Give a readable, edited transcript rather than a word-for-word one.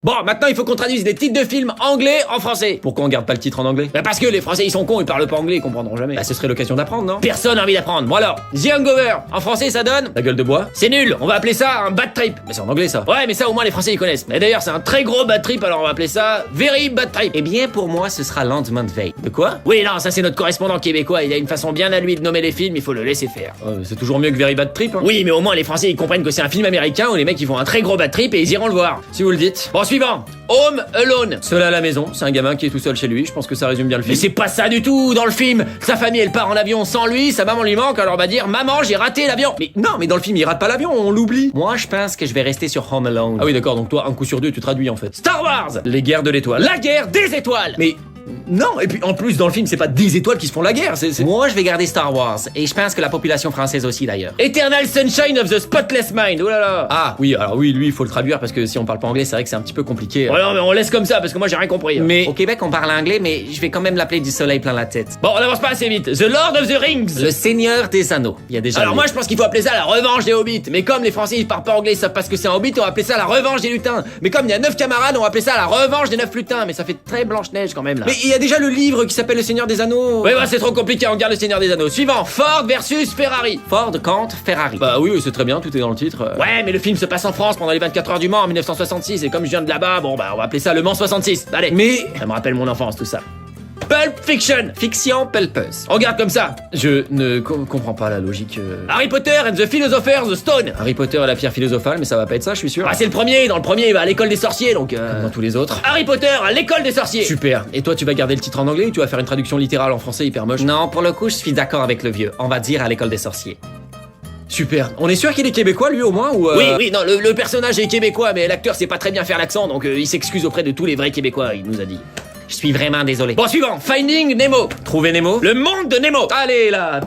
Bon, maintenant il faut qu'on traduise des titres de films anglais en français. Pourquoi on garde pas le titre en anglais? Bah parce que les Français ils sont cons, ils parlent pas anglais, ils comprendront jamais. Bah ce serait l'occasion d'apprendre, non? Personne n'a envie d'apprendre. Bon alors, The Hangover, en français ça donne La gueule de bois. C'est nul, on va appeler ça un bad trip. Mais c'est en anglais ça. Ouais, mais ça au moins les Français ils connaissent. Mais d'ailleurs c'est un très gros bad trip, alors on va appeler ça Very Bad Trip. Eh bien pour moi ce sera lendemain de veille. De quoi? Oui non, ça c'est notre correspondant québécois, il a une façon bien à lui de nommer les films, il faut le laisser faire. C'est toujours mieux que Very Bad Trip, hein. Oui, mais au moins les Français ils comprennent que c'est un film américain où les mecs ils font un très gros bad trip et ils iront le voir. Si vous le dites. Bon, suivant. Home Alone. Seul à la maison, c'est un gamin qui est tout seul chez lui, je pense que ça résume bien le film. Mais c'est pas ça du tout dans le film. Sa famille elle part en avion sans lui, sa maman lui manque, alors on va dire maman j'ai raté l'avion. Mais non, mais dans le film il rate pas l'avion, on l'oublie. Moi je pense que je vais rester sur Home Alone. Ah oui d'accord, donc toi un coup sur deux tu traduis en fait. Star Wars. Les guerres de l'étoile. La guerre des étoiles. Mais non, et puis en plus dans le film c'est pas des étoiles qui se font la guerre, c'est... Moi je vais garder Star Wars, et je pense que la population française aussi d'ailleurs. Eternal Sunshine of the Spotless Mind, oh là là. Ah oui, alors oui, lui il faut le traduire parce que si on parle pas anglais c'est vrai que c'est un petit peu compliqué. Ouais non mais on laisse comme ça parce que moi j'ai rien compris. Mais au Québec on parle anglais mais je vais quand même l'appeler du soleil plein la tête. Bon on avance pas assez vite, The Lord of the Rings. Le Seigneur des Anneaux, il y a déjà... Alors moi je pense qu'il faut appeler ça la revanche des hobbits, mais comme les Français ils parlent pas anglais, ils savent pas ce que c'est un hobbit, on va appeler ça la revanche des lutins. Mais comme il y a 9 camarades, on va appeler ça la revanche des 9 lutins, mais ça fait très Blanche-Neige quand même là. Mais il y a déjà le livre qui s'appelle Le Seigneur des Anneaux. Ouais, c'est trop compliqué, on garde Le Seigneur des Anneaux. Suivant, Ford versus Ferrari. Ford contre Ferrari. Bah oui, c'est très bien, tout est dans le titre. Ouais, mais le film se passe en France pendant les 24 heures du Mans en 1966, et comme je viens de là-bas, bon bah on va appeler ça Le Mans 66. Allez, mais ça me rappelle mon enfance tout ça. Pulp Fiction. Fiction pulpeuse. On regarde comme ça. Je ne comprends pas la logique. Harry Potter and the Philosopher's Stone. Harry Potter et la pierre philosophale, mais ça va pas être ça, je suis sûr. Ah, c'est le premier. Dans le premier, il va à l'école des sorciers, donc comme dans tous les autres. Harry Potter à l'école des sorciers. Super. Et toi, tu vas garder le titre en anglais ou tu vas faire une traduction littérale en français hyper moche? Non, pour le coup, je suis d'accord avec le vieux. On va dire à l'école des sorciers. Super. On est sûr qu'il est québécois lui au moins ou Oui, non, le personnage est québécois, mais l'acteur sait pas très bien faire l'accent, donc il s'excuse auprès de tous les vrais québécois, il nous a dit. Je suis vraiment désolé. Bon, suivant, Finding Nemo. Trouver Nemo. Le monde de Nemo. Allez là.